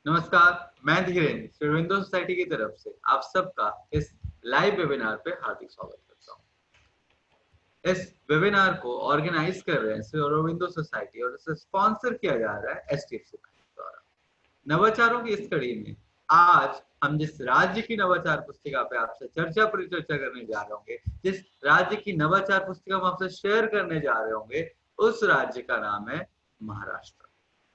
नमस्कार, मैं धीरेन्द्र श्री अरविंदो सोसाइटी की तरफ से आप सबका इस लाइव वेबिनार पे हार्दिक स्वागत करता हूँ। इस वेबिनार को ऑर्गेनाइज कर रहे हैं श्री अरविंदो सोसाइटी और इसे स्पॉन्सर किया जा रहा है एचडीएफसी बैंक द्वारा। नवाचारों की इस कड़ी में आज हम जिस राज्य की नवाचार पुस्तिका पे आपसे परिचर्चा करने जा रहे होंगे, जिस राज्य की नवाचार पुस्तिका हम आपसे शेयर करने जा रहे होंगे, उस राज्य का नाम है महाराष्ट्र।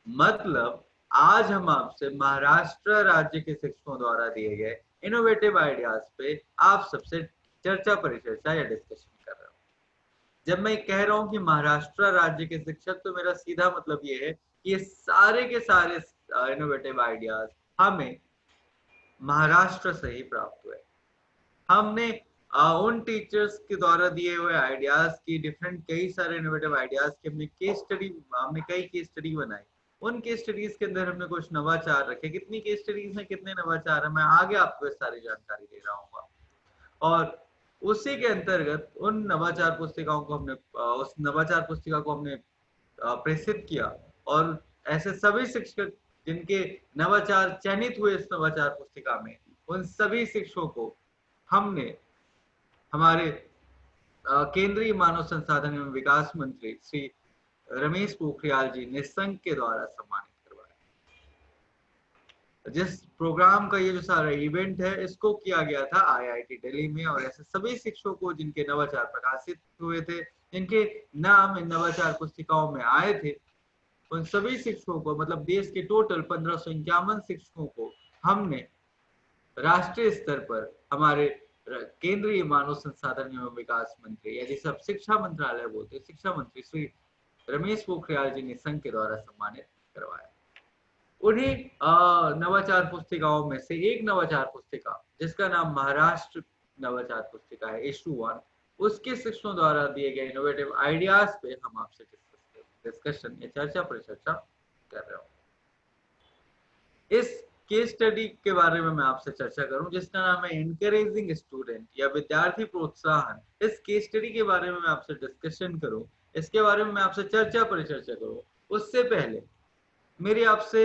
मतलब आज हम आपसे महाराष्ट्र राज्य के शिक्षकों द्वारा दिए गए इनोवेटिव आइडियाज पे आप सबसे परिचर्चा या डिस्कशन कर रहे हो। जब मैं कह रहा हूँ कि महाराष्ट्र राज्य के शिक्षक, तो मेरा सीधा मतलब ये है कि ये सारे के सारे इनोवेटिव आइडियाज हमें महाराष्ट्र से ही प्राप्त हुए। हमने उन टीचर्स के द्वारा दिए हुए आइडियाज की डिफरेंट कई सारे इनोवेटिव आइडियाज की हमने कई केस स्टडी बनाई। उन केस स्टडीज के अंदर हमने कुछ नवाचार रखे। कितनी केस स्टडीज हैं, कितने नवाचार हैं, मैं आगे आपको सारी जानकारी दे रहा हूँ। और उसी के अंतर्गत उन नवाचार पुस्तिकाओं को हमने उस नवाचार पुस्तिका को हमने प्रेषित किया और ऐसे सभी शिक्षक जिनके नवाचार चयनित हुए इस नवाचार पुस्तिका में, उन सभी शिक्षकों को हमने हमारे केंद्रीय मानव संसाधन एवं विकास मंत्री श्री रमेश पोखरियाल जी निशंक के द्वारा सम्मानित करवाया। जिस प्रोग्राम का ये जो सारा इवेंट है, इसको किया गया था आईआईटी दिल्ली में और ऐसे सभी शिक्षकों को जिनके नवाचार प्रकाशित हुए थे, जिनके नाम इन नवाचार पुस्तिकाओं में आए थे, उन सभी शिक्षकों को, मतलब देश के टोटल 1551 शिक्षकों को हमने राष्ट्रीय स्तर पर हमारे केंद्रीय मानव संसाधन एवं विकास मंत्री, यदि सब शिक्षा मंत्रालय बोलते, शिक्षा मंत्री श्री रमेश पोखरियाल जी निशंक के द्वारा सम्मानित करवाया। उन्हीं नवाचार पुस्तिकाओं में से एक नवाचार पुस्तिका जिसका नाम महाराष्ट्र नवाचार पुस्तिका है, इशू 1, उसके शिक्षकों द्वारा दिए गए इनोवेटिव आइडियाज पे हम आपसे डिस्कशन या परिचर्चा कर रहे हूँ। इस केस स्टडी के बारे में मैं आपसे चर्चा करूं जिसका नाम है एनकरेजिंग स्टूडेंट या विद्यार्थी प्रोत्साहन। इस केस स्टडी के बारे में मैं आपसे डिस्कशन करूं, इसके बारे में मैं आपसे परिचर्चा करूं, उससे पहले मेरी आपसे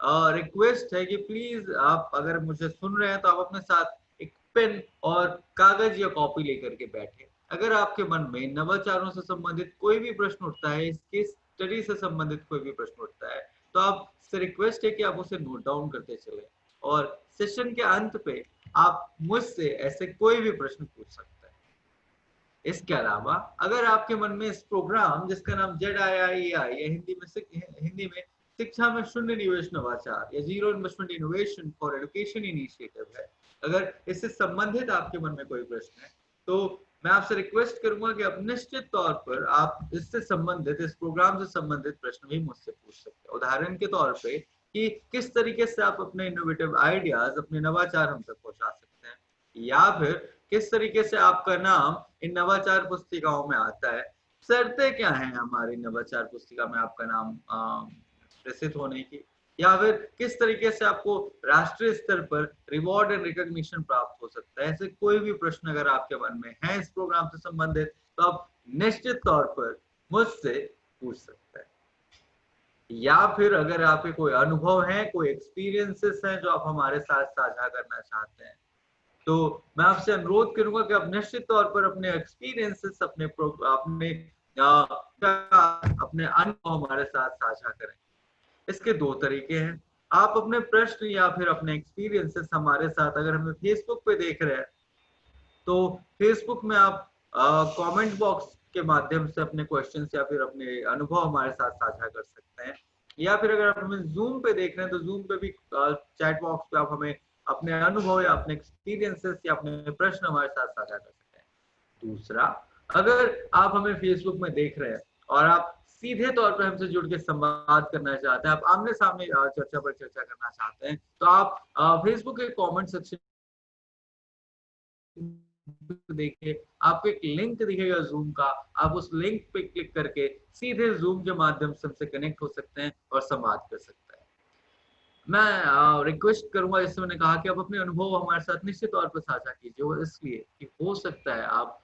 रिक्वेस्ट है कि प्लीज आप अगर मुझे सुन रहे हैं तो आप अपने साथ एक पेन और कागज या कॉपी लेकर के बैठे। अगर आपके मन में नवाचारों से संबंधित कोई भी प्रश्न उठता है, इस केस स्टडी से संबंधित कोई भी प्रश्न उठता है, तो आप से रिक्वेस्ट है कि आप उसे नोट डाउन करते चले और सेशन के अंत पे आप मुझसे ऐसे कोई भी प्रश्न पूछ सकते हैं। इसके अलावा अगर आपके मन में इस प्रोग्राम जिसका नाम ZIIEI या हिंदी में शिक्षा में शून्य निवेश नवाचार या zero investment innovation for education initiative है, अगर इससे संबंधित आपके मन में कोई प्रश्न है, तो मैं आपसे रिक्वेस्ट करूंगा कि आप निश्चित तौर पर आप इससे संबंधित, इस प्रोग्राम से संबंधित प्रश्न भी मुझसे पूछ सकते हैं। उदाहरण के तौर पे कि किस तरीके से आप अपने इनोवेटिव आइडियाज, अपने नवाचार हम तक पहुंचा सकते हैं, या फिर किस तरीके से आपका नाम इन नवाचार पुस्तिकाओं में आता है, शर्तें क्या हैं हमारी नवाचार पुस्तिका में आपका नाम प्रसिद्ध होने की, या फिर किस तरीके से आपको राष्ट्रीय स्तर पर रिवॉर्ड एंड रिकॉग्निशन प्राप्त हो सकता है। ऐसे कोई भी प्रश्न अगर आपके मन में है इस प्रोग्राम से संबंधित, तो आप निश्चित तौर पर मुझसे पूछ सकते हैं। या फिर अगर आपके कोई अनुभव है, कोई एक्सपीरियंसेस हैं जो आप हमारे साथ साझा करना चाहते हैं, तो मैं आपसे अनुरोध करूंगा कि आप निश्चित तौर पर अपने एक्सपीरियंसेस, अपने अनुभव हमारे साथ साझा करें। इसके दो तरीके हैं। आप अपने प्रश्न या फिर अपने एक्सपीरियंसेस हमारे साथ, अगर हमें फेसबुक पे देख रहे हैं तो फेसबुक में आप कमेंट बॉक्स के माध्यम से अपने क्वेश्चंस या फिर अपने अनुभव हमारे साथ साझा कर सकते हैं, या फिर अगर आप हमें जूम पे देख रहे हैं तो जूम पे भी चैट बॉक्स पे आप हमें अपने अनुभव या अपने एक्सपीरियंसेस या अपने प्रश्न हमारे साथ साझा कर सकते हैं। दूसरा, अगर आप हमें फेसबुक में देख रहे हैं और आप सीधे तौर पर हमसे जुड़ के संवाद करना चाहते हैं, आप आमने सामने चर्चा करना चाहते हैं, तो आप फेसबुक के कमेंट सेक्शन देखिए, आपको एक लिंक दिखेगा जूम का, आप उस लिंक पे क्लिक करके सीधे जूम के माध्यम से हमसे कनेक्ट हो सकते हैं और संवाद कर सकते हैं। मैं रिक्वेस्ट करूंगा, जैसे मैंने कहा कि आप अपने अनुभव हमारे साथ निश्चित तौर पर साझा कीजिए, वो इसलिए कि हो सकता है आप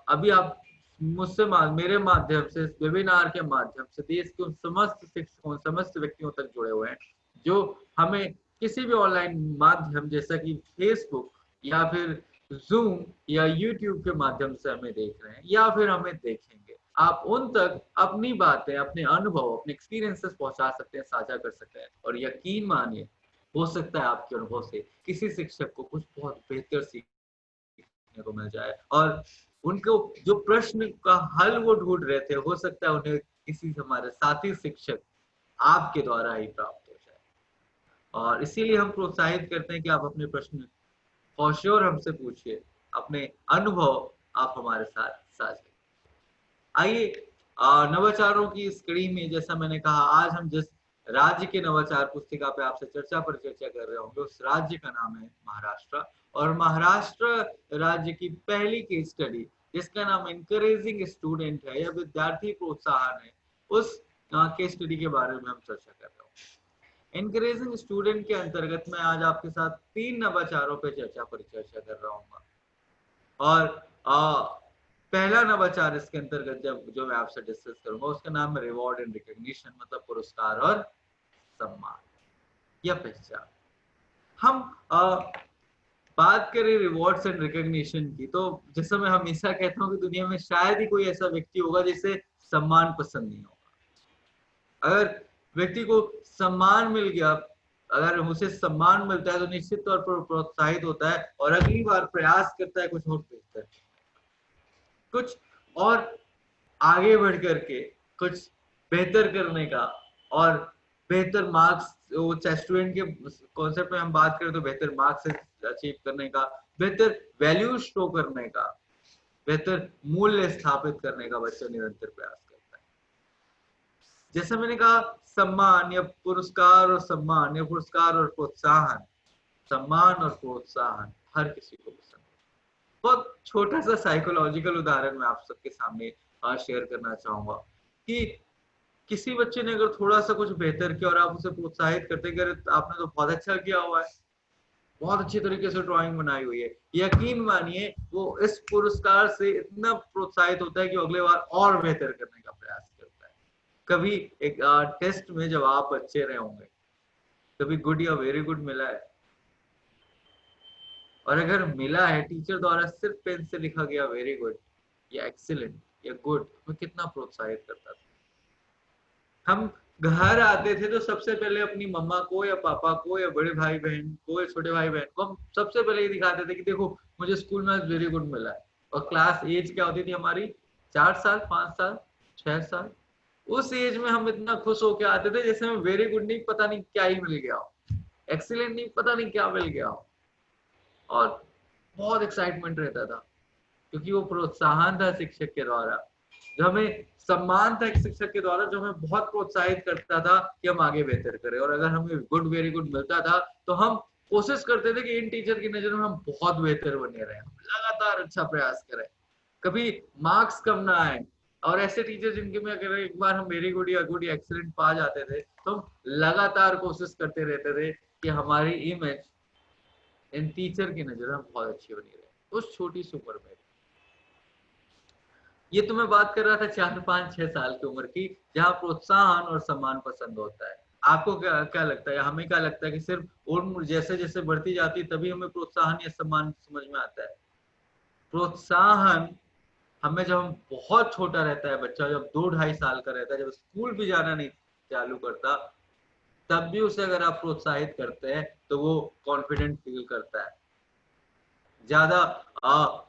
अभी आप मुझसे मेरे माध्यम से, इस वेबिनार के माध्यम से देश के उन समस्त शिक्षकों, समस्त व्यक्तियों तक जुड़े हुए हैं जो हमें किसी भी ऑनलाइन माध्यम जैसा कि फेसबुक या फिर जूम या यूट्यूब के माध्यम से हमें देख रहे हैं या फिर हमें देखेंगे, आप उन तक अपनी बातें, अपने अनुभव, अपने एक्सपीरियंसेस पहुंचा सकते हैं, साझा कर सकते हैं। और यकीन मानिए, हो सकता है आपके अनुभव से किसी शिक्षक को कुछ बहुत बेहतर सीखने को मिल जाए और उनको जो प्रश्न का हल वो ढूंढ रहे थे, हो सकता है उन्हें किसी हमारे साथी शिक्षक आपके द्वारा ही प्राप्त हो जाए। और इसीलिए हम प्रोत्साहित करते हैं कि आप अपने प्रश्न फॉर श्योर हमसे पूछिए, अपने अनुभव आप हमारे साथ साझा। आइए, नवाचारों की इस कड़ी में, जैसा मैंने कहा, आज हम जिस राज्य के नवाचार पुस्तिका पे आपसे चर्चा कर रहे होंगे, उस राज्य का नाम है महाराष्ट्र। और महाराष्ट्र राज्य की पहली केस स्टडी, जिसका नाम इनकरेजिंग स्टूडेंट है या विद्यार्थी प्रोत्साहन है, उस केस स्टडी के बारे में हम चर्चा कर रहे होंगे। इनकरेजिंग स्टूडेंट के अंतर्गत मैं आज आपके साथ 3 नवाचारों पे चर्चा कर रहा हूँ। और पहला नवाचार इसके अंतर्गत जो मैं आपसे डिस्कस करूंगा, उसका नाम है रिवॉर्ड एंड रिकॉग्निशन, मतलब पुरस्कार और सम्मान या पहचान। हम बात करें रिवॉर्ड्स एंड रिकॉग्निशन की, तो जैसा मैं हमेशा कहता हूँ कि दुनिया में शायद ही कोई ऐसा व्यक्ति होगा जिसे सम्मान पसंद नहीं होगा। अगर व्यक्ति को सम्मान मिल गया, अगर उसे सम्मान मिलता है, तो निश्चित तौर पर प्रोत्साहित होता है और अगली बार प्रयास करता है कुछ और बेहतर, कुछ और आगे बढ़ करके कुछ बेहतर करने का। और बेहतर मार्क्स, वो स्टूडेंट के कॉन्सेप्ट में हम बात करें तो बेहतर मार्क्स अचीव करने का, बेहतर वैल्यू शो करने का, बेहतर मूल्य स्थापित करने का बच्चा निरंतर प्रयास करता है। जैसा मैंने कहा, सम्मान या पुरस्कार और सम्मान या पुरस्कार और प्रोत्साहन, सम्मान और प्रोत्साहन हर किसी को पसंद है। बहुत छोटा सा साइकोलॉजिकल उदाहरण मैं आप सबके सामने शेयर करना चाहूंगा कि किसी बच्चे ने अगर थोड़ा सा कुछ बेहतर किया और आप उसे प्रोत्साहित करते कि आपने तो बहुत अच्छा किया हुआ है, बहुत अच्छी तरीके से ड्राइंग बनाई हुई है, यकीन मानिए वो इस पुरस्कार से इतना प्रोत्साहित होता है कि अगले बार और बेहतर करने का प्रयास करता है। कभी एक टेस्ट में जब आप बच्चे रहे होंगे, कभी गुड या वेरी गुड मिला है? और अगर मिला है, टीचर द्वारा सिर्फ पेन से लिखा गया वेरी गुड या एक्सीलेंट या गुड, मैं कितना प्रोत्साहित करता था। हम घर आते थे तो सबसे पहले अपनी मम्मा को या पापा को या बड़े भाई बहन को या छोटे भाई बहन को हम सबसे पहले ये दिखाते थे कि देखो मुझे स्कूल में वेरी गुड मिला है। और क्लास एज क्या होती थी हमारी? 4 साल, 5 साल, 6 साल। उस एज में हम इतना खुश होके आते थे जैसे हमें वेरी गुड नहीं, पता नहीं क्या ही मिल गया हो, एक्सीलेंट नहीं, पता नहीं क्या मिल गया हो। और बहुत एक्साइटमेंट रहता था क्योंकि वो प्रोत्साहन था शिक्षक के द्वारा, जो हमें सम्मान था एक शिक्षक के द्वारा, जो हमें बहुत प्रोत्साहित करता था कि हम आगे बेहतर करें। और अगर हमें गुड वेरी गुड मिलता था तो हम कोशिश करते थे कि इन टीचर की नजर में हम बहुत बेहतर बने रहे, हम लगातार अच्छा प्रयास करें, कभी मार्क्स कम ना आए। और ऐसे टीचर जिनके में अगर एक बार हम वेरी गुड या गुड या एक्सीलेंट पा जाते थे तो हम लगातार कोशिश करते रहते थे कि हमारी इमेज इन टीचर की नजर में बहुत अच्छी बनी रहे उस छोटी सी उम्र में। ये तो मैं बात कर रहा था 4, 5, 6 साल की उम्र की, जहाँ प्रोत्साहन और सम्मान पसंद होता है। आपको क्या क्या लगता है, हमें क्या लगता है कि सिर्फ उम्र जैसे जैसे बढ़ती जाती तभी हमें प्रोत्साहन या सम्मान समझ में आता है? प्रोत्साहन हमें जब हम बहुत छोटा रहता है बच्चा, जब 2-2.5 साल का रहता है, जब स्कूल भी जाना नहीं चालू करता, तब भी उसे अगर आप प्रोत्साहित करते हैं तो वो कॉन्फिडेंट फील करता है, ज्यादा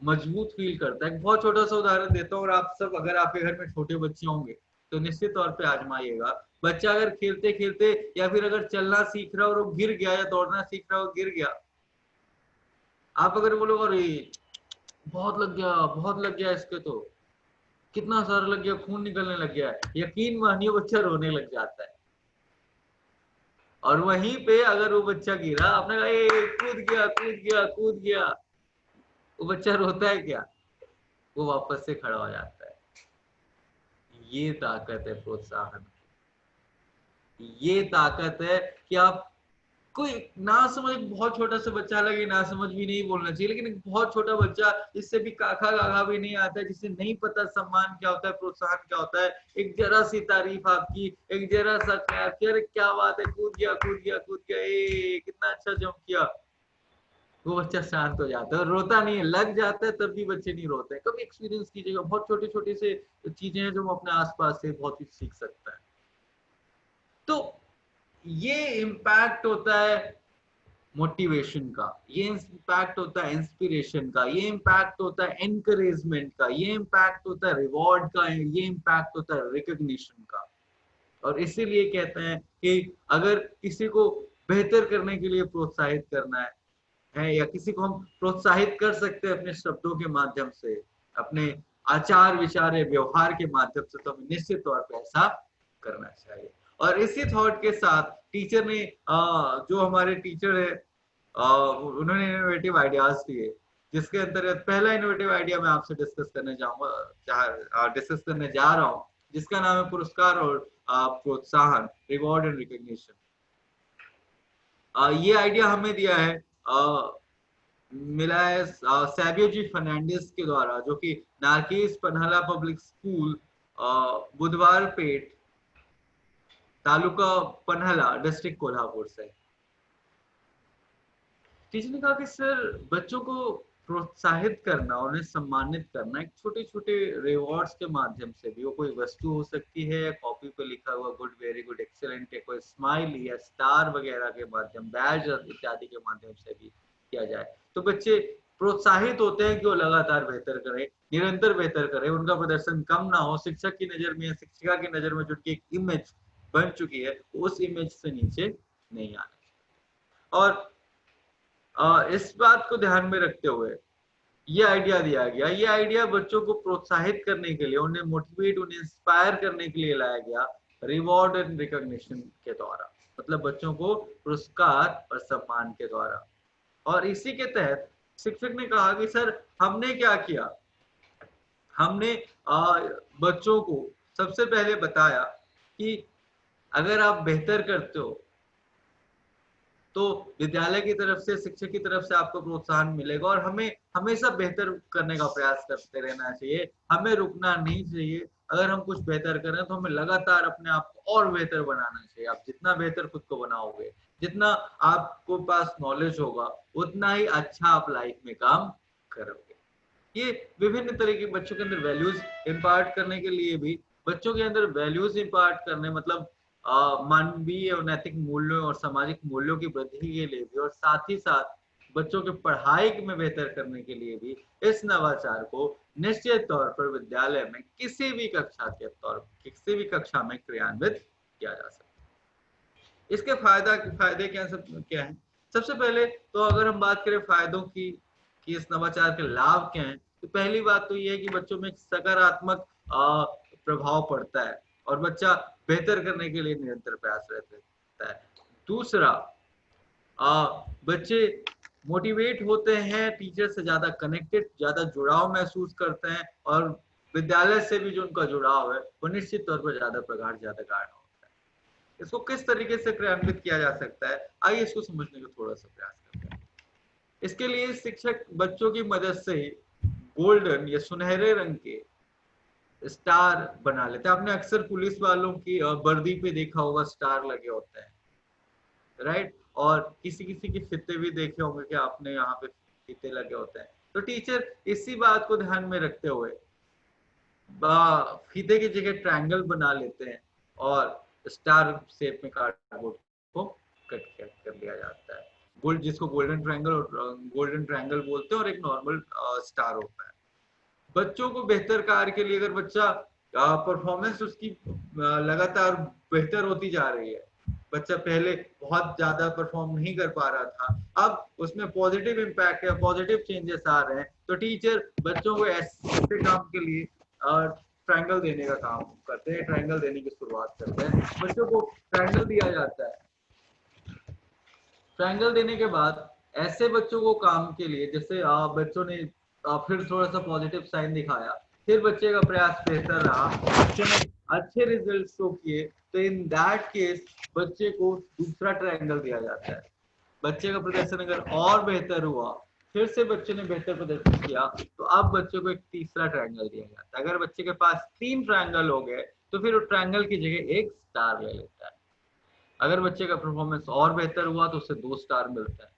मजबूत फील करता है। बहुत छोटा सा उदाहरण देता हूँ, और आप सब अगर आपके घर में छोटे बच्चे होंगे तो निश्चित तौर पे आजमाइएगा। बच्चा अगर खेलते खेलते या फिर अगर चलना सीख रहा और वो गिर गया या दौड़ना सीख रहा और गिर गया, आप अगर बोलोगे अरे बहुत लग गया इसके, तो कितना सारा लग गया, खून निकलने लग गया है, यकीन मानिए बच्चा रोने लग जाता है। और वहीं पे अगर वो बच्चा गिरा, आपने कहा कूद गया कूद गया कूद गया, वो बच्चा रोता है क्या? वो वापस से खड़ा हो जाता है। ये ताकत है प्रोत्साहन की, ये ताकत है कि आप कोई ना समझ, बहुत छोटा सा बच्चा लगे ना समझ भी नहीं बोलना चाहिए, लेकिन एक बहुत छोटा बच्चा जिससे भी काका काका भी नहीं आता है, जिसे नहीं पता सम्मान क्या होता है, प्रोत्साहन क्या होता है, एक जरा सी तारीफ आपकी, एक जरा सा क्लैप किया, अरे क्या बात है, कूद गया कूद गया कूद गया, कितना अच्छा जंप किया, वो बच्चा शांत हो जाता है और रोता नहीं है। लग जाता है तब भी बच्चे नहीं रोते हैं। कभी एक्सपीरियंस कीजिएगा, बहुत छोटी छोटी से चीजें हैं जो हम अपने आसपास से बहुत कुछ सीख सकते हैं। तो ये इम्पैक्ट होता है मोटिवेशन का, ये इम्पैक्ट होता है इंस्पिरेशन का, ये इम्पैक्ट होता है एनकरेजमेंट का, ये इम्पैक्ट होता है रिवॉर्ड का, ये इम्पैक्ट होता है रिकॉग्निशन का। और इसीलिए कहते हैं कि अगर किसी को बेहतर करने के लिए प्रोत्साहित करना है या किसी को हम प्रोत्साहित कर सकते हैं अपने शब्दों के माध्यम से, अपने आचार विचार या व्यवहार के माध्यम से, तो हमें निश्चित तौर पर ऐसा करना चाहिए। और इसी थॉट के साथ टीचर ने जो हमारे टीचर है उन्होंने इनोवेटिव आइडियाज दिए, जिसके अंतर्गत पहला इनोवेटिव आइडिया मैं आपसे डिस्कस करने जा रहा हूँ, जिसका नाम है पुरस्कार और प्रोत्साहन, रिवॉर्ड एंड रिकॉग्निशन। ये आइडिया हमें दिया है मिला है सैबियो जी फर्नांडिस के द्वारा, जो कि नारकेस पन्हाला पब्लिक स्कूल बुधवार पेट तालुका पन्हाला डिस्ट्रिक्ट कोल्हापुर से। टीचर ने कहा कि सर बच्चों को प्रोत्साहित करना, उन्हें सम्मानित करना एक छोटे छोटे रिवॉर्ड्स के माध्यम से भी, वो कोई वस्तु हो सकती है या कॉपी पे लिखा हुआ गुड, वेरी गुड, एक्सेलेंट, या कोई स्माइल या स्टार वगैरह के माध्यम, बैज इत्यादि के माध्यम से भी किया जाए, तो बच्चे प्रोत्साहित होते हैं कि वो लगातार बेहतर करें, निरंतर बेहतर करें, उनका प्रदर्शन कम ना हो, शिक्षक की नजर में, शिक्षिका की नजर में जो उनकी एक इमेज बन चुकी है उस इमेज से नीचे नहीं आना। और इस बात को ध्यान में रखते हुए ये आइडिया दिया गया, ये आइडिया बच्चों को प्रोत्साहित करने के लिए, उन्हें मोटिवेट, उन्हें इंस्पायर करने के लिए लाया गया रिवॉर्ड एंड रिकॉग्निशन के द्वारा, मतलब बच्चों को पुरस्कार और सम्मान के द्वारा। और इसी के तहत शिक्षक ने कहा कि सर हमने क्या किया, हमने बच्चों को सबसे पहले बताया कि अगर आप बेहतर करते हो तो विद्यालय की तरफ से, शिक्षक की तरफ से आपको प्रोत्साहन मिलेगा, और हमें हमेशा बेहतर करने का प्रयास करते रहना चाहिए, हमें रुकना नहीं चाहिए। अगर हम कुछ बेहतर करें तो हमें लगातार अपने आप को और बेहतर बनाना चाहिए। आप जितना बेहतर खुद को बनाओगे, जितना आपको पास नॉलेज होगा, उतना ही अच्छा आप लाइफ में काम करोगे। ये विभिन्न तरह के बच्चों के अंदर वैल्यूज इम्पार्ट करने के लिए भी, बच्चों के अंदर वैल्यूज इम्पार्ट करने मतलब मानवीय और नैतिक मूल्यों और सामाजिक मूल्यों की वृद्धि के लिए भी, और साथ ही साथ बच्चों के पढ़ाई में बेहतर करने के लिए भी इस नवाचार को निश्चित तौर पर विद्यालय में किसी भी कक्षा में क्रियान्वित किया जा सकता है। इसके फायदे क्या है? सबसे पहले तो अगर हम बात करें फायदों की कि इस नवाचार के लाभ क्या हैं, तो पहली बात तो ये है कि बच्चों में सकारात्मक प्रभाव पड़ता है और बच्चा बेहतर करने के लिए निरंतर प्रयासरत रहता है। दूसरा, बच्चे मोटिवेट होते हैं, टीचर से ज्यादा कनेक्टेड, ज्यादा जुड़ाव महसूस करते हैं, और विद्यालय से भी जो उनका जुड़ाव है वो निश्चित तौर पर ज्यादा प्रगाढ़, ज्यादा गाढ़ा होता है। इसको किस तरीके से क्रियान्वित किया जा सकता है, आइए इसको समझने का थोड़ा सा प्रयास करते हैं। इसके लिए शिक्षक बच्चों की मदद से गोल्डन या सुनहरे रंग के स्टार बना लेते हैं। आपने अक्सर पुलिस वालों की वर्दी पे देखा होगा, स्टार लगे होते हैं, राइट? और किसी किसी के फीते भी देखे होंगे कि आपने यहाँ पे फीते लगे होते हैं। तो टीचर इसी बात को ध्यान में रखते हुए फीते की जगह ट्रायंगल बना लेते हैं और स्टार शेप में कार्डबोर्ड को कट कर लिया जाता है। गोल्ड, जिसको गोल्डन ट्रायंगल बोलते हैं, और एक नॉर्मल स्टार होता है। बच्चों को बेहतर कार्य के लिए, अगर बच्चा परफॉर्मेंस उसकी लगातार बेहतर होती जा रही है, बच्चा पहले बहुत ज्यादा परफॉर्म नहीं कर पा रहा था, अब उसमें पॉजिटिव इम्पैक्ट या पॉजिटिव चेंजेस आ रहे हैं, तो टीचर बच्चों को ऐसे काम के लिए ट्रायंगल देने का काम करते हैं, ट्रायंगल देने की शुरुआत करते हैं। बच्चों को ट्रायंगल दिया जाता है। ट्रायंगल देने के बाद ऐसे बच्चों को काम के लिए, जैसे बच्चों ने फिर थोड़ा सा पॉजिटिव साइन दिखाया, फिर बच्चे का प्रयास बेहतर रहा, बच्चे ने अच्छे रिजल्ट शो किए, तो इन दैट केस बच्चे को दूसरा ट्रायंगल दिया जाता है। बच्चे का प्रदर्शन अगर और बेहतर हुआ, फिर से बच्चे ने बेहतर प्रदर्शन किया, तो अब बच्चे को एक तीसरा ट्रायंगल दिया जाता है। अगर बच्चे के पास 3 ट्रायंगल हो गए तो फिर वो ट्रायंगल की जगह 1 स्टार ले लेता है। अगर बच्चे का परफॉर्मेंस और बेहतर हुआ तो उसे 2 स्टार मिलता है।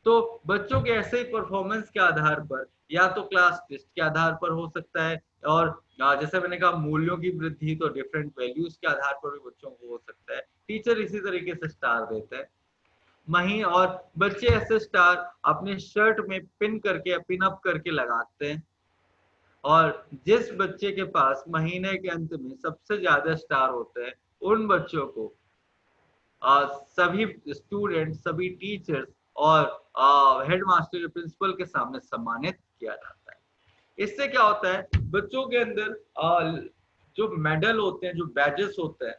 तो बच्चों के ऐसे ही परफॉर्मेंस के आधार पर, या तो क्लास टेस्ट के आधार पर हो सकता है, और जैसे मैंने कहा मूल्यों की वृद्धि तो डिफरेंट वैल्यूज के आधार पर भी बच्चों को हो सकता है। टीचर इसी तरीके से स्टार देते हैं। वहीं और बच्चे ऐसे स्टार अपने शर्ट में पिन करके या पिन अप करके लगाते हैं, और जिस बच्चे के पास महीने के अंत में सबसे ज्यादा स्टार होते हैं, उन बच्चों को सभी स्टूडेंट, सभी टीचर्स और हेडमास्टर, प्रिंसिपल के सामने सम्मानित किया जाता है। इससे क्या होता है, बच्चों के अंदर जो मेडल होते हैं, जो बैजेस होते हैं,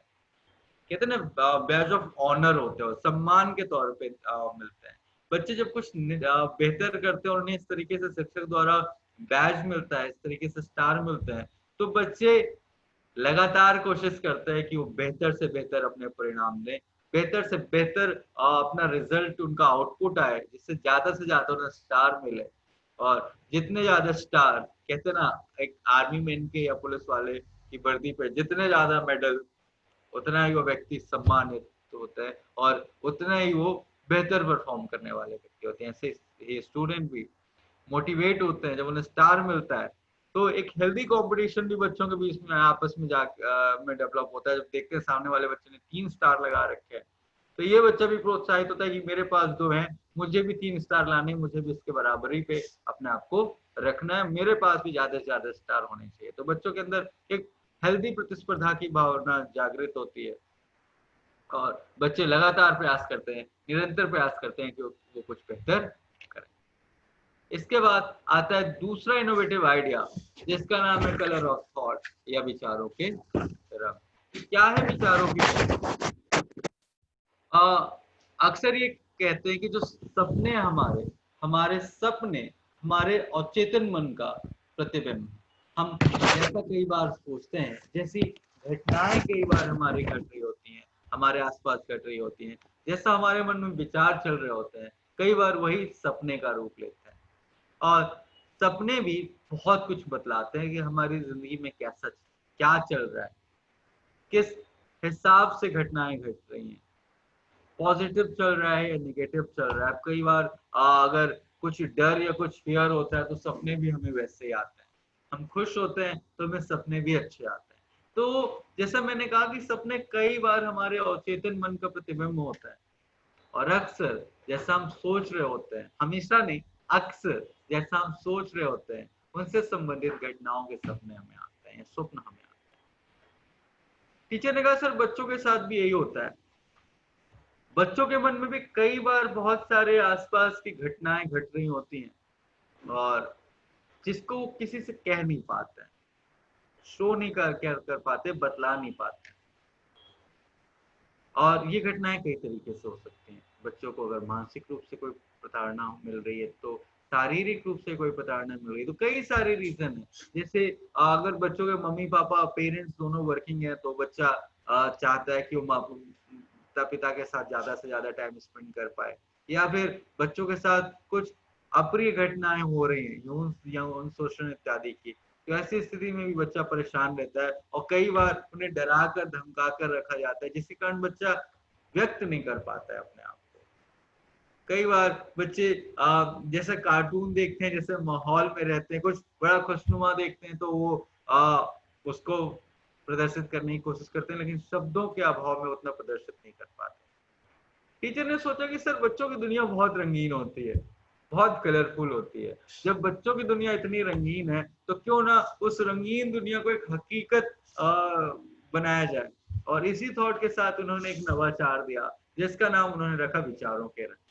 कहते हैं ना बैज ऑफ ऑनर होते हैं, सम्मान के तौर पे मिलते हैं। बच्चे जब कुछ बेहतर करते हैं और उन्हें इस तरीके से शिक्षक द्वारा बैज मिलता है, इस तरीके से स्टार मिलते हैं, तो बच्चे लगातार कोशिश करते हैं कि वो बेहतर से बेहतर अपने परिणाम दें, बेहतर से बेहतर अपना रिजल्ट, उनका आउटपुट आए, जिससे ज्यादा से ज्यादा उन्हें स्टार मिले। और जितने ज्यादा स्टार, कहते हैं ना, एक आर्मी मैन के या पुलिस वाले की वर्दी पे जितने ज्यादा मेडल, उतना ही वो व्यक्ति सम्मानित होता है और उतना ही वो बेहतर परफॉर्म करने वाले व्यक्ति होते हैं। ऐसे स्टूडेंट भी मोटिवेट होते हैं जब उन्हें स्टार मिलता है। तो एक हेल्दी कंपटीशन भी बच्चों के बीच में आपस में में डेवलप होता है। जब देखते हैं सामने वाले बच्चे ने 3 स्टार लगा रखे हैं, तो ये बच्चा भी प्रोत्साहित होता है कि मेरे पास 2 हैं, मुझे भी 3 स्टार लाने, मुझे भी इसके बराबरी पे अपने आप को रखना है, मेरे पास भी ज्यादा से ज्यादा स्टार होने चाहिए। तो बच्चों के अंदर एक हेल्दी प्रतिस्पर्धा की भावना जागृत होती है, और बच्चे लगातार प्रयास करते हैं, निरंतर प्रयास करते हैं कि वो कुछ बेहतर करें। इसके बाद आता है दूसरा इनोवेटिव आइडिया, जिसका नाम है कलर ऑफ थॉट, या विचारों के रंग। क्या है विचारों की? अक्सर ये कहते हैं कि जो सपने हमारे हमारे सपने हमारे अचेतन मन का प्रतिबिंब। हम ऐसा कई बार सोचते हैं, जैसी घटनाएं कई बार हमारी घट रही होती हैं, हमारे आसपास घट रही होती हैं, जैसा हमारे मन में विचार चल रहे होते हैं, कई बार वही सपने का रूप लेते हैं। और सपने भी बहुत कुछ बतलाते हैं कि हमारी जिंदगी में कैसा क्या चल रहा है, किस हिसाब से घटनाएं घट रही हैं, पॉजिटिव चल रहा है या नेगेटिव चल रहा है। कई बार अगर कुछ डर या कुछ फियर होता है तो सपने भी हमें वैसे ही आते हैं। हम खुश होते हैं तो हमें सपने भी अच्छे आते हैं। तो जैसा मैंने कहा कि सपने कई बार हमारे अवचेतन मन का प्रतिबिंब होता है, और अक्सर जैसा हम सोच रहे होते हैं, हमेशा नहीं, अक्सर जैसा हम सोच रहे होते हैं, उनसे संबंधित घटनाओं के सपने हमें आते हैं, स्वप्न हमें आते हैं। टीचर ने कहा सर बच्चों के साथ भी यही होता है, बच्चों के मन में भी कई बार बहुत सारे आसपास की घटनाएं घट रही होती हैं, और जिसको वो किसी से कह नहीं पाते हैं, शो नहीं कर पाते, बतला नहीं पाते। और ये घटनाएं कई तरीके से हो सकती हैं। बच्चों को अगर मानसिक रूप से कोई प्रताड़ना मिल रही है, तो शारीरिक रूप से कोई प्रताड़ना मिल रही है, तो कई सारे रीजन है। जैसे अगर बच्चों के मम्मी पापा पेरेंट्स दोनों वर्किंग है, तो बच्चा चाहता है कि वो माता पिता के साथ ज्यादा से ज्यादा टाइम स्पेंड कर पाए, या फिर बच्चों के साथ कुछ अप्रिय घटनाएं हो रही हैं, यौन शोषण इत्यादि की, तो ऐसी स्थिति में भी बच्चा परेशान रहता है, और कई बार उन्हें डरा कर धमका कर रखा जाता है, जिसके कारण बच्चा व्यक्त नहीं कर पाता है अपने आप को। कई बार बच्चे जैसे कार्टून देखते हैं, जैसे माहौल में रहते हैं, कुछ बड़ा खुशनुमा देखते हैं, तो वो उसको प्रदर्शित करने की कोशिश करते हैं, लेकिन शब्दों के अभाव में उतना प्रदर्शित नहीं कर पाते। टीचर ने सोचा कि सर बच्चों की दुनिया बहुत रंगीन होती है, बहुत कलरफुल होती है। जब बच्चों की दुनिया इतनी रंगीन है, तो क्यों ना उस रंगीन दुनिया को एक हकीकत बनाया जाए। और इसी थॉट के साथ उन्होंने एक नवाचार दिया, जिसका नाम उन्होंने रखा विचारों के रंग।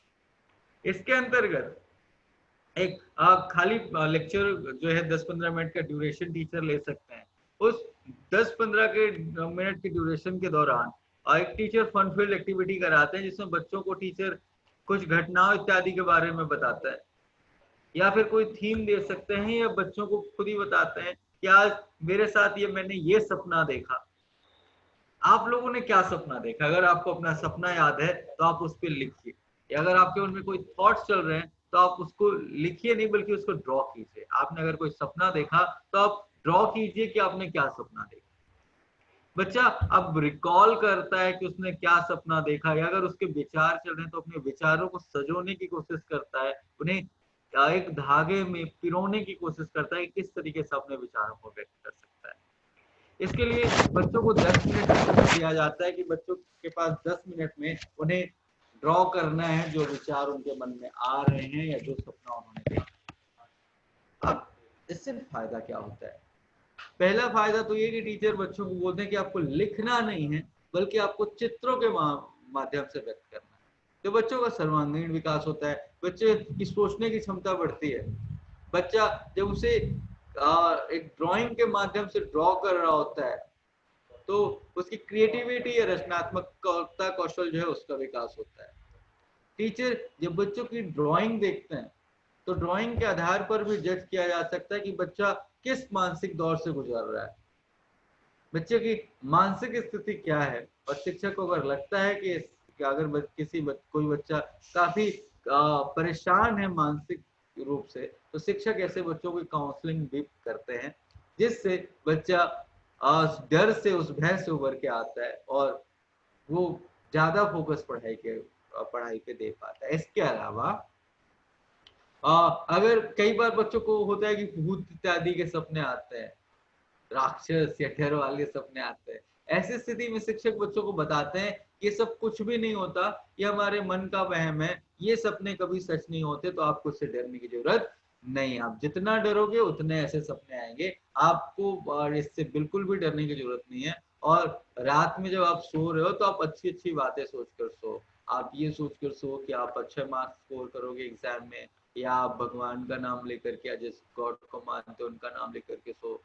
इसके अंतर्गत एक खाली लेक्चर जो है 10-15 मिनट का ड्यूरेशन टीचर ले सकते हैं। उस 10-15 के मिनट की ड्यूरेशन के दौरान एक टीचर फन फील्ड एक्टिविटी कराते हैं, जिसमें बच्चों को टीचर कुछ घटनाओं इत्यादि के बारे में बताता है, या फिर कोई थीम दे सकते हैं, या बच्चों को खुद ही बताते हैं कि आज मेरे साथ मैंने ये सपना देखा। आप लोगों ने क्या सपना देखा? अगर आपको अपना सपना याद है तो आप उस पर लिखिए। या अगर आपके मन में कोई थॉट्स चल रहे हैं तो आप उसको लिखिए नहीं बल्कि उसको ड्रॉ कीजिए। आपने अगर कोई सपना देखा तो आप ड्रॉ कीजिए कि आपने क्या सपना देखा। बच्चा अब रिकॉल करता है कि उसने क्या सपना देखा, या अगर उसके विचार चल रहे हैं तो अपने विचारों को सजोने की कोशिश करता है, उन्हें एक धागे में पिरोने की कोशिश करता है कि किस तरीके से अपने विचारों को व्यक्त कर सकता है। इसके लिए बच्चों को 10 मिनट दिया जाता है कि बच्चों के पास 10 मिनट में उन्हें ड्रॉ करना है जो विचार उनके मन में आ रहे हैं या जो सपना उन्होंने देखा। अब इससे फायदा क्या होता है? पहला फायदा तो ये कि टीचर बच्चों को बोलते हैं कि आपको लिखना नहीं है बल्कि आपको चित्रों के माध्यम से व्यक्त करना है। तो बच्चों का सर्वांगीण विकास होता है, बच्चे की सोचने की क्षमता बढ़ती है। बच्चा जब उसे एक ड्राइंग के माध्यम से ड्रॉ कर रहा होता है तो उसकी क्रिएटिविटी या रचनात्मकता कौशल जो है उसका विकास होता है। टीचर जब बच्चों की ड्राइंग देखते हैं तो ड्राइंग के आधार पर भी जज किया जा सकता है कि बच्चा किस मानसिक दौर से गुजर रहा है, बच्चे की मानसिक स्थिति क्या है। और शिक्षक को अगर लगता है कि अगर कोई बच्चा काफी परेशान है मानसिक रूप से, तो शिक्षक ऐसे बच्चों की काउंसलिंग भी करते हैं जिससे बच्चा उस डर से, उस भय से उभर के आता है और वो ज्यादा फोकस पढ़ाई पे दे पाता है। इसके अलावा अगर कई बार बच्चों को होता है कि भूत इत्यादि के सपने आते हैं, राक्षस या डर वाले सपने आते हैं, ऐसी स्थिति में शिक्षक बच्चों को बताते हैं ये सब कुछ भी नहीं होता, ये हमारे मन का वहम है, ये सपने कभी सच नहीं होते, तो आपको इससे डरने की जरूरत नहीं। आप जितना डरोगे उतने ऐसे सपने आएंगे, आपको इससे बिल्कुल भी डरने की जरूरत नहीं है। और रात में जब आप सो रहे हो तो आप अच्छी अच्छी बातें सोच कर सो। आप ये सोच कर सो कि आप अच्छे मार्क्स स्कोर करोगे एग्जाम में, या आप भगवान का नाम लेकर के, जिस गॉड को मानते हो उनका नाम लेकर के सो,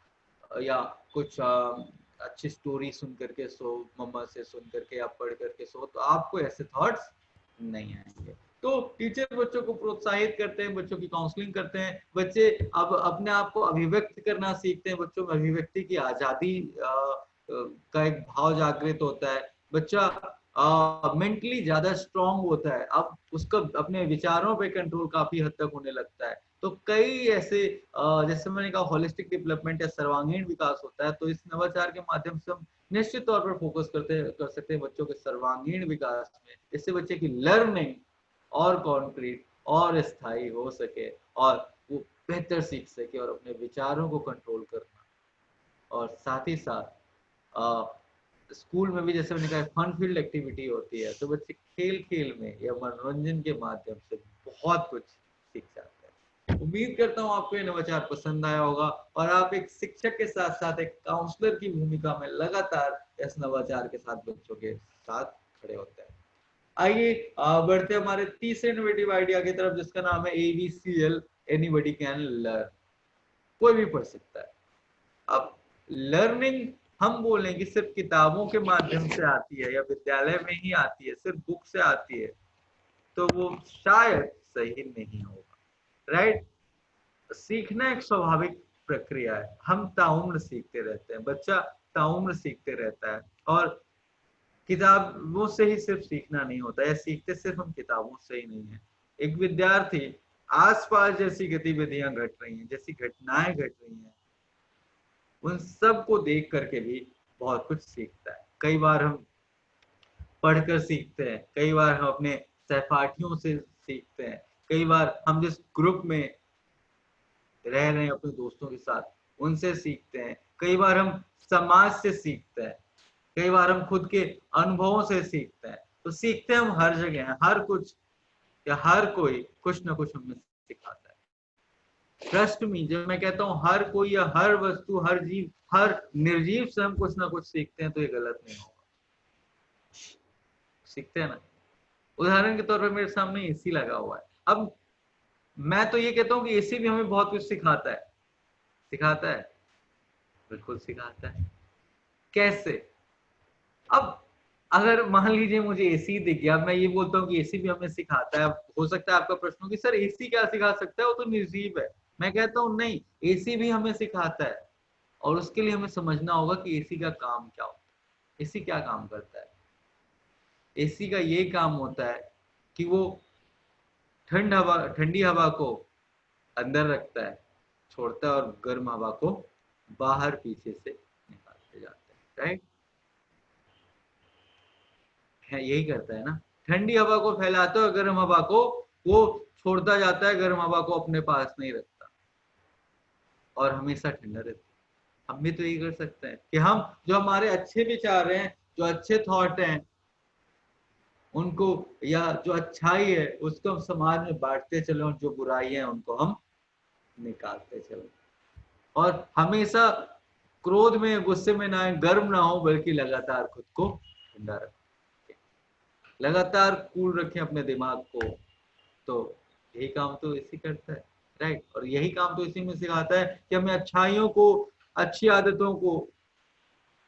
या कुछ अच्छी स्टोरी सुन करके सो, मम्मा से सुन करके या पढ़ करके सो, तो आपको ऐसे थॉट्स नहीं आएंगे। तो टीचर बच्चों को प्रोत्साहित करते हैं, बच्चों की काउंसलिंग करते हैं, बच्चे अब अपने आप को अभिव्यक्त करना सीखते हैं, बच्चों में अभिव्यक्ति की आजादी का एक भाव जागृत होता है। बच्चा मेंटली ज्यादा स्ट्रांग होता है, अब उसका अपने विचारों पे कंट्रोल काफी हद तक होने लगता है। तो कई ऐसे जैसे मैंने कहा होलिस्टिक डेवलपमेंट या सर्वांगीण विकास होता है। तो इस नवाचार के माध्यम से हम निश्चित तौर पर फोकस कर सकते हैं बच्चों के सर्वांगीण विकास में, इससे बच्चे की लर्निंग और कॉन्क्रीट और स्थायी हो सके और वो बेहतर सीख सके और अपने विचारों को कंट्रोल करना। और साथ ही साथ स्कूल में भी जैसे मैंने कहा फन फील्ड एक्टिविटी होती है, तो बच्चे खेल खेल में या मनोरंजन के माध्यम से बहुत कुछ सीख जाते हैं। उम्मीद करता हूँ आपको ये नवाचार पसंद आया होगा और आप एक शिक्षक के साथ साथ एक काउंसलर की भूमिका में लगातार इस नवाचार के साथ बच्चों के साथ खड़े होते हैं। आइए बढ़ते हमारे तीसरे इनोवेटिव आइडिया की तरफ, जिसका नाम है ABCL, एनीबडी कैन लर्न। कोई भी पढ़ सकता है। अब लर्निंग हम बोलें कि सिर्फ किताबों के माध्यम से आती है या विद्यालय में ही आती है, सिर्फ बुक से आती है, तो वो शायद सही नहीं होगा। राइट? सीखना एक स्वाभाविक प्रक्रिया है, हम ताउम्र सीखते रहते हैं, बच्चा ताउम्र सीखते रहता है। और किताबों से ही सिर्फ सीखना नहीं होता है, सीखते सिर्फ हम किताबों से ही नहीं है। एक विद्यार्थी आसपास जैसी गतिविधियां घट रही हैं, जैसी घटनाएं घट रही हैं, उन सब को देख करके भी बहुत कुछ सीखता है। कई बार हम पढ़कर सीखते हैं, कई बार हम अपने सहपाठियों से सीखते हैं, कई बार हम जिस ग्रुप में रह रहे हैं अपने दोस्तों के साथ उनसे सीखते हैं, कई बार हम समाज से सीखते हैं, कई बार हम खुद के अनुभवों से सीखते हैं। तो सीखते हम हर जगह हैं, हर कुछ या हर कोई कुछ ना कुछ हमें सिखाता है। ट्रस्ट मी, जब मैं कहता हूँ हर कोई या हर वस्तु, हर जीव, हर निर्जीव से हम कुछ ना कुछ सीखते हैं, तो ये गलत नहीं होगा। सीखते हैं ना। उदाहरण के तौर पर मेरे सामने एसी लगा हुआ है। अब मैं तो ये कहता हूँ कि एसी भी हमें बहुत कुछ सिखाता है। सिखाता है, बिल्कुल सिखाता है। कैसे? अब अगर मान लीजिए मुझे एसी दिख गया, मैं ये बोलता हूँ कि एसी भी हमें सिखाता है। हो सकता है आपका प्रश्न हो कि सर एसी क्या सिखा सकता है, वो तो निर्जीव है। मैं कहता हूँ नहीं, एसी भी हमें सिखाता है और उसके लिए हमें समझना होगा कि एसी का काम क्या होता है। एसी क्या काम करता है? एसी का ये काम होता है कि वो ठंडी हवा को अंदर रखता है, छोड़ता है, और गर्म हवा को बाहर पीछे से निकालते जाता है, राइट। यही करता है ना, ठंडी हवा को फैलाता है, गर्म हवा को वो छोड़ता जाता है, गर्म हवा को अपने पास नहीं रखता और हमेशा ठंडा रहता है। हम भी तो यही कर सकते हैं कि हम जो हमारे अच्छे विचार हैं, जो अच्छे थॉट हैं, उनको, या जो अच्छाई है उसको हम समाज में बांटते चले, और जो बुराइयां हैं उनको हम निकालते चले, और हमेशा क्रोध में, गुस्से में ना, गर्म ना हो, बल्कि लगातार खुद को ठंडा रखें, लगातार कूल रखें अपने दिमाग को। तो यही काम तो इसी करता है, राइट। और यही काम तो इसी में सिखाता है कि हमें अच्छाइयों को, अच्छी आदतों को,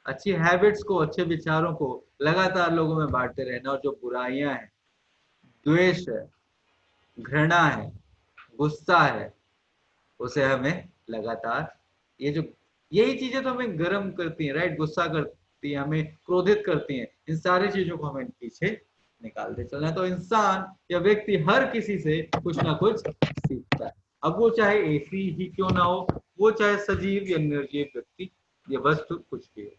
अच्छी हैबिट्स को, अच्छे विचारों को लगातार लोगों में बांटते रहना, और जो बुराइयां हैं, द्वेष है, घृणा है, गुस्सा है, उसे हमें लगातार, ये जो, यही चीजें तो हमें गर्म करती हैं, राइट, गुस्सा करती हैं, हमें क्रोधित करती हैं, इन सारी चीजों को हमें पीछे निकालते चलना है। तो इंसान या व्यक्ति हर किसी से कुछ ना कुछ सीखता है, अब वो चाहे ऐसी ही क्यों ना हो, वो चाहे सजीव या निर्जीव व्यक्ति या वस्तु कुछ भी हो।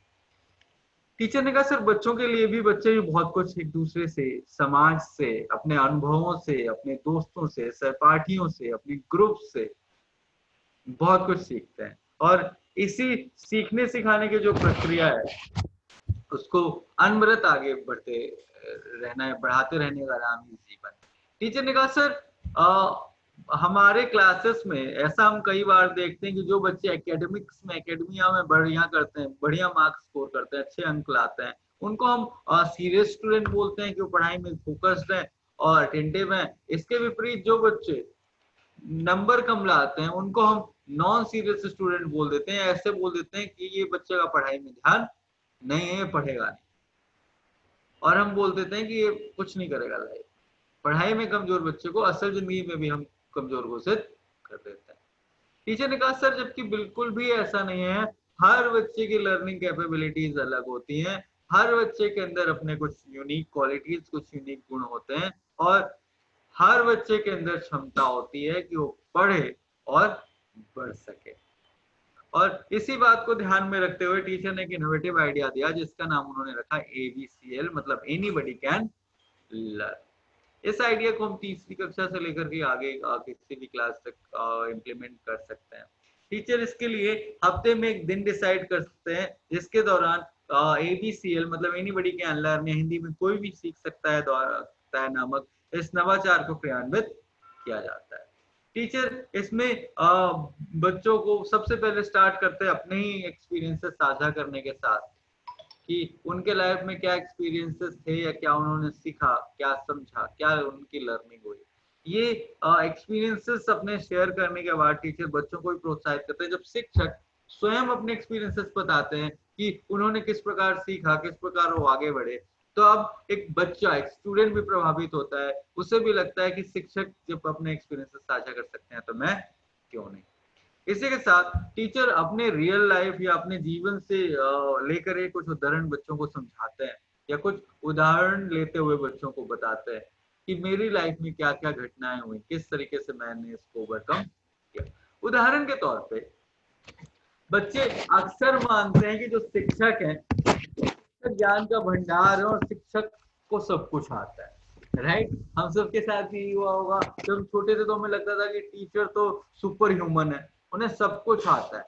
टीचर ने कहा सर बच्चों के लिए भी, बच्चे भी बहुत कुछ एक दूसरे से, समाज से, अपने अनुभवों से, अपने दोस्तों से, सहपाठियों से, अपने ग्रुप से बहुत कुछ सीखते हैं, और इसी सीखने सिखाने की जो प्रक्रिया है उसको अनवरत आगे बढ़ते रहना है, बढ़ाते रहने का नाम ही जीवन। टीचर ने कहा सर हमारे क्लासेस में ऐसा हम कई बार देखते हैं कि जो बच्चे एकेडमिक्स में, एकेडमिया में बढ़िया करते हैं, बढ़िया मार्क्स स्कोर करते हैं, अच्छे अंक लाते हैं, उनको हम सीरियस स्टूडेंट बोलते हैं कि वो पढ़ाई में फोकस्ड है और अटेंटिव है। इसके विपरीत जो बच्चे नंबर कम लाते हैं उनको हम नॉन सीरियस स्टूडेंट बोल देते हैं, ऐसे बोल देते हैं कि ये बच्चे का पढ़ाई में ध्यान नहीं है, पढ़ेगा नहीं, और हम बोल देते हैं कि ये कुछ नहीं करेगा लाइफ। पढ़ाई में कमजोर बच्चे को असल जिंदगी में भी हम कमजोर घोषित कर देते हैं। टीचर ने कहा सर जबकि बिल्कुल भी ऐसा नहीं है, हर बच्चे की लर्निंग कैपेबिलिटीज अलग होती हैं, हर बच्चे के अंदर अपने कुछ यूनिक क्वालिटीज, कुछ यूनिक गुण होते हैं, और हर बच्चे के अंदर क्षमता होती है कि वो पढ़े और बढ़ सके। और इसी बात को ध्यान में रखते हुए टीचर ने एक इनोवेटिव आइडिया दिया जिसका नाम उन्होंने रखा ABCL, मतलब एनीबॉडी कैन लर्न। इस आइडिया को हम तीसरी कक्षा से लेकर के आगे किसी भी क्लास तक इम्प्लीमेंट कर सकते हैं। टीचर इसके लिए हफ्ते में एक दिन डिसाइड कर सकते हैं जिसके दौरान ABCL मतलब एनीबॉडी कैन लर्न, हिंदी में कोई भी सीख सकता है नामक इस नवाचार को क्रियान्वित किया जाता है। टीचर इसमें बच्चों को सबसे पहले स्टार्ट करते हैं अपने ही एक्सपीरियंसेस साझा करने के साथ, कि उनके लाइफ में क्या एक्सपीरियंसेस थे, या क्या उन्होंने सीखा, क्या समझा, क्या उनकी लर्निंग हुई। ये एक्सपीरियंसेस अपने शेयर करने के बाद टीचर बच्चों को भी प्रोत्साहित करते हैं। जब शिक्षक स्वयं अपने एक्सपीरियंसेस बताते हैं कि उन्होंने किस प्रकार सीखा, किस प्रकार वो आगे बढ़े, तो अब एक बच्चा, एक स्टूडेंट भी प्रभावित होता है, उसे भी लगता है कि शिक्षक जब अपने एक्सपीरियंसेस साझा कर सकते हैं तो मैं क्यों नहीं। इसी के साथ टीचर अपने रियल लाइफ या अपने जीवन से लेकर एक कुछ उदाहरण बच्चों को समझाते हैं, या कुछ उदाहरण लेते हुए बच्चों को बताते हैं कि मेरी लाइफ में क्या क्या घटनाएं हुई, किस तरीके से मैंने इसको ओवरकम किया। उदाहरण के तौर पे बच्चे अक्सर मानते हैं कि जो शिक्षक है, शिक्षक ज्ञान का भंडार है और शिक्षक को सब कुछ आता है, राइट। हम सबके साथ ही हुआ होगा, जब हम छोटे थे तो हमें लगता था कि टीचर तो सुपर ह्यूमन है, उन्हें सब कुछ आता है।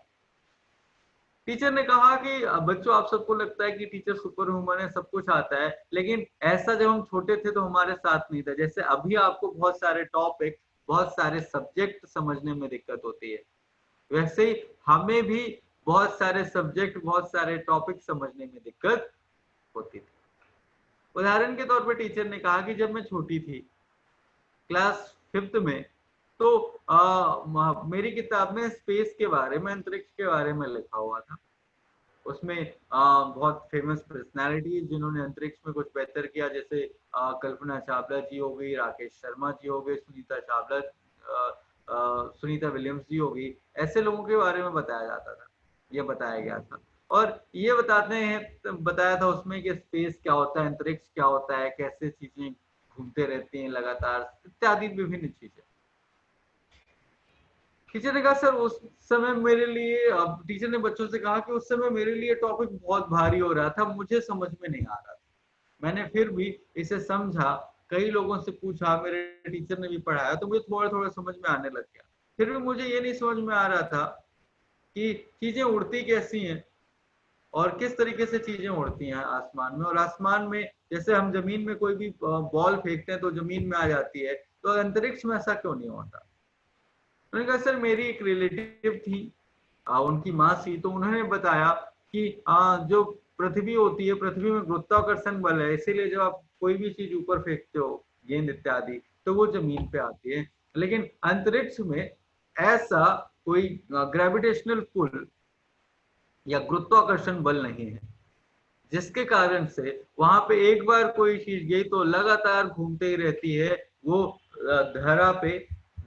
टीचर ने कहा कि बच्चों आप सबको लगता है कि टीचर सुपर ह्यूमन है, सब कुछ आता है, लेकिन ऐसा जब हम छोटे थे तो हमारे साथ नहीं था। जैसे अभी आपको बहुत सारे टॉपिक, बहुत सारे सब्जेक्ट समझने में दिक्कत होती है, वैसे ही हमें भी बहुत सारे सब्जेक्ट, बहुत सारे टॉपिक समझने में दिक्कत होती थी। उदाहरण के तौर पर टीचर ने कहा कि जब मैं छोटी थी, क्लास 5th में, तो मेरी किताब में स्पेस के बारे में, अंतरिक्ष के बारे में लिखा हुआ था। उसमें बहुत फेमस पर्सनालिटी जिन्होंने अंतरिक्ष में कुछ बेहतर किया, जैसे कल्पना चावला जी हो गई, राकेश शर्मा जी हो गए, सुनीता चावला, सुनीता विलियम्स जी हो गई, ऐसे लोगों के बारे में बताया जाता था, ये बताया गया था। और ये बताया था उसमें कि स्पेस क्या होता है, अंतरिक्ष क्या होता है, कैसे चीजें घूमते रहती हैं लगातार, इत्यादि विभिन्न चीजें। टीचर ने कहा सर उस समय मेरे लिए, अब टीचर ने बच्चों से कहा कि उस समय मेरे लिए टॉपिक बहुत भारी हो रहा था, मुझे समझ में नहीं आ रहा था। मैंने फिर भी इसे समझा, कई लोगों से पूछा, मेरे टीचर ने भी पढ़ाया, तो मुझे थोड़ा थोड़ा समझ में आने लग गया। फिर भी मुझे ये नहीं समझ में आ रहा था कि चीजें उड़ती कैसी हैं और किस तरीके से चीजें उड़ती हैं आसमान में, और आसमान में जैसे हम जमीन में कोई भी बॉल फेंकते हैं तो जमीन में आ जाती है, तो अंतरिक्ष में ऐसा क्यों नहीं होता। उन्होंने कहा सर मेरी एक रिलेटिव थी, उनकी माँ थी, तो उन्होंने बताया कि जो पृथ्वी होती है, पृथ्वी में गुरुत्वाकर्षण बल है, इसीलिए जब आप कोई भी चीज ऊपर फेंकते हो, गेंद इत्यादि, तो वो जमीन पे आती है। लेकिन अंतरिक्ष में ऐसा कोई ग्रेविटेशनल पुल या गुरुत्वाकर्षण बल नहीं है, जिसके कारण से वहां पे एक बार कोई चीज गई तो लगातार घूमते ही रहती है, वो धरा पे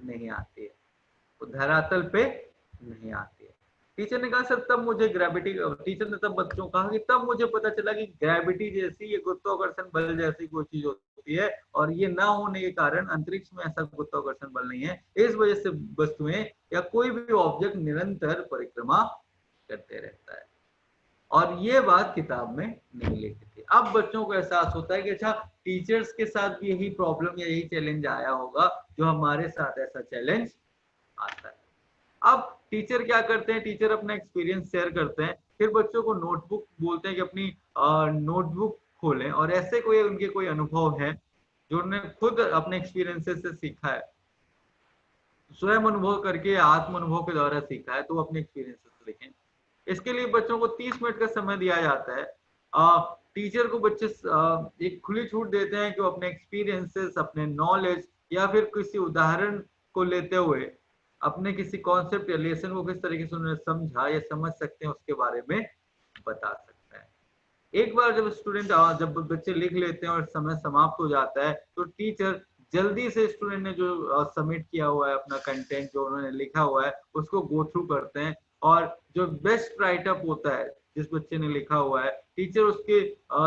नहीं आती है, वो धरातल पे नहीं आती है। टीचर ने कहा सर तब मुझे ग्रेविटी, टीचर ने तब बच्चों को कहा कि तब मुझे पता चला कि ग्रेविटी जैसी, ये गुरुत्वाकर्षण बल जैसी कोई चीज होती है, और ये ना होने के कारण अंतरिक्ष में ऐसा गुरुत्वाकर्षण बल नहीं है। इस वजह से वस्तुएं या कोई भी ऑब्जेक्ट निरंतर परिक्रमा करते रहता है। और ये बात किताब में नहीं लिखी थी। अब बच्चों को एहसास होता है कि अच्छा, टीचर्स के साथ भी यही प्रॉब्लम या यही चैलेंज आया होगा जो हमारे साथ ऐसा चैलेंज आता है। अब टीचर क्या करते हैं, टीचर अपना एक्सपीरियंस शेयर करते हैं, फिर बच्चों को नोटबुक बोलते हैं कि अपनी नोटबुक खोलें, और ऐसे कोई उनके कोई अनुभव है जो उन्होंने खुद अपने एक्सपीरियंसेस से सीखा है, स्वयं अनुभव करके, आत्म अनुभव के द्वारा सीखा है, तो वो अपने एक्सपीरियंसेस लिखें। इसके लिए बच्चों को 30 मिनट का समय दिया जाता है। टीचर को बच्चे एक खुली छूट देते हैं कि वो अपने एक्सपीरियंसेस, अपने नॉलेज या फिर किसी उदाहरण को लेते हुए अपने किसी कॉन्सेप्ट या लेसन को किस तरीके से उन्होंने समझा या समझ सकते हैं उसके बारे में बता सकते हैं। एक बार जब स्टूडेंट, जब बच्चे लिख लेते हैं और समय समाप्त हो जाता है, तो टीचर जल्दी से स्टूडेंट ने जो सबमिट किया हुआ है अपना कंटेंट, जो उन्होंने लिखा हुआ है, उसको गो थ्रू करते हैं, और जो बेस्ट राइटअप होता है जिस बच्चे ने लिखा हुआ है, टीचर उसके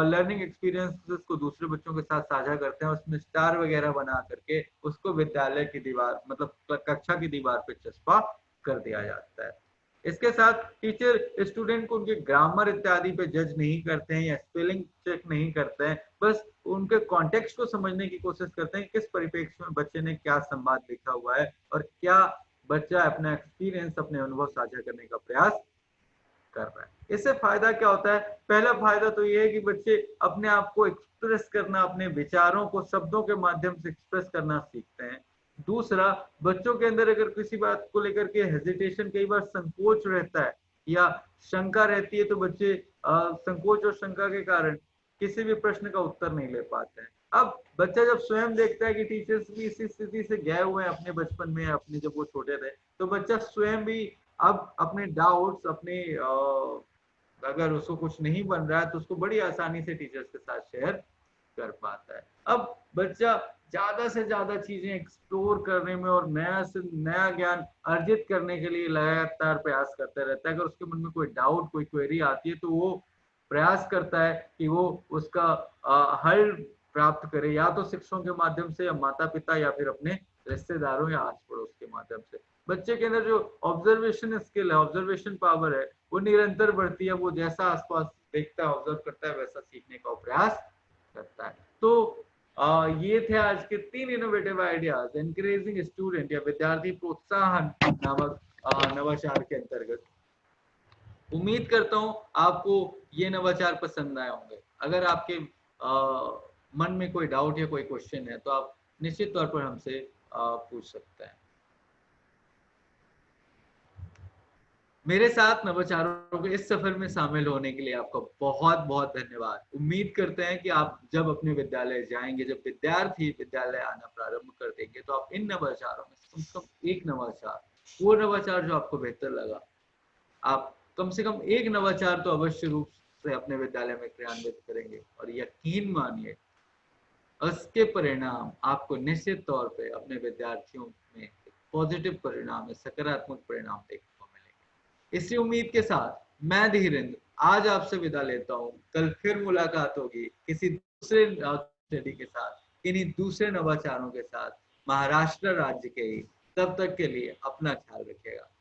लर्निंग एक्सपीरियंसेस को दूसरे बच्चों के साथ साझा करते हैं, उसमें स्टार वगैरह बना करके उसको विद्यालय की दीवार, मतलब कक्षा की दीवार पे चस्पा कर दिया जाता है। इसके साथ टीचर स्टूडेंट को उनके ग्रामर इत्यादि पे जज नहीं करते हैं या स्पेलिंग चेक नहीं करते हैं, बस उनके कॉन्टेक्स्ट को समझने की कोशिश करते हैं, किस परिप्रेक्ष्य में बच्चे ने क्या संवाद लिखा हुआ है और क्या बच्चा अपना एक्सपीरियंस, अपने अनुभव साझा करने का प्रयास कर रहा है। इससे फायदा क्या होता है, पहला फायदा तो ये है कि बच्चे अपने आप को एक्सप्रेस करना, अपने विचारों को शब्दों के माध्यम से एक्सप्रेस करना सीखते हैं। दूसरा, बच्चों के अंदर अगर किसी बात को लेकर के हेजिटेशन, कई बार संकोच रहता है या शंका रहती है, तो बच्चे संकोच और शंका के कारण किसी भी प्रश्न का उत्तर नहीं ले पाते हैं। अब बच्चा जब स्वयं देखता है कि टीचर्स भी इसी स्थिति से गए हुए हैं अपने बचपन में, अपने जब वो छोटे थे, तो बच्चा स्वयं भी अब अपने डाउट्स, अपने अगर उसको कुछ नहीं बन रहा है तो उसको बड़ी आसानी से टीचर्स के साथ शेयर कर पाता है। अब बच्चा ज्यादा से ज्यादा चीजें एक्सप्लोर करने में और नया से नया ज्ञान अर्जित करने के लिए लगातार प्रयास करता रहता है। अगर उसके मन में कोई डाउट, कोई क्वेरी आती है, तो वो प्रयास करता है कि वो उसका हल प्राप्त करे, या तो शिक्षकों के माध्यम से, या माता पिता, या फिर अपने रिश्तेदारों या आस पड़ोस के माध्यम से। बच्चे के अंदर जो ऑब्जर्वेशन स्किल है, ऑब्जर्वेशन पावर है, वो निरंतर बढ़ती है। वो जैसा आसपास देखता है, ऑब्जर्व करता है, वैसा सीखने का प्रयास करता है। तो ये थे आज के 3 इनोवेटिव आइडियाज एनकरेजिंग स्टूडेंट या विद्यार्थी प्रोत्साहन नामक नवाचार के अंतर्गत। उम्मीद करता हूं आपको ये नवाचार पसंद आए होंगे। अगर आपके मन में कोई डाउट या कोई क्वेश्चन है तो आप निश्चित तौर पर हमसे पूछ सकते हैं। मेरे साथ नवाचारों के इस सफर में शामिल होने के लिए आपका बहुत बहुत धन्यवाद। उम्मीद करते हैं कि आप जब अपने विद्यालय जाएंगे, जब विद्यार्थी विद्यालय आना प्रारंभ कर देंगे, तो आप इन नवाचारों में कम से कम एक नवाचार, वो नवाचार जो आपको बेहतर लगा, आप कम से कम एक नवाचार तो अवश्य रूप से अपने विद्यालय में क्रियान्वित करेंगे, और यकीन मानिए उसके परिणाम आपको निश्चित तौर पे अपने विद्यार्थियों में पॉजिटिव परिणाम, सकारात्मक परिणाम देखने को मिलेंगे। इसी उम्मीद के साथ मैं धीरेन्द्र आज आपसे विदा लेता हूँ। कल फिर मुलाकात होगी किसी दूसरे स्टडी के साथ। इन्हीं दूसरे नवाचारों के साथ महाराष्ट्र राज्य के ही। तब तक के लिए अपना ख्याल रखिएगा।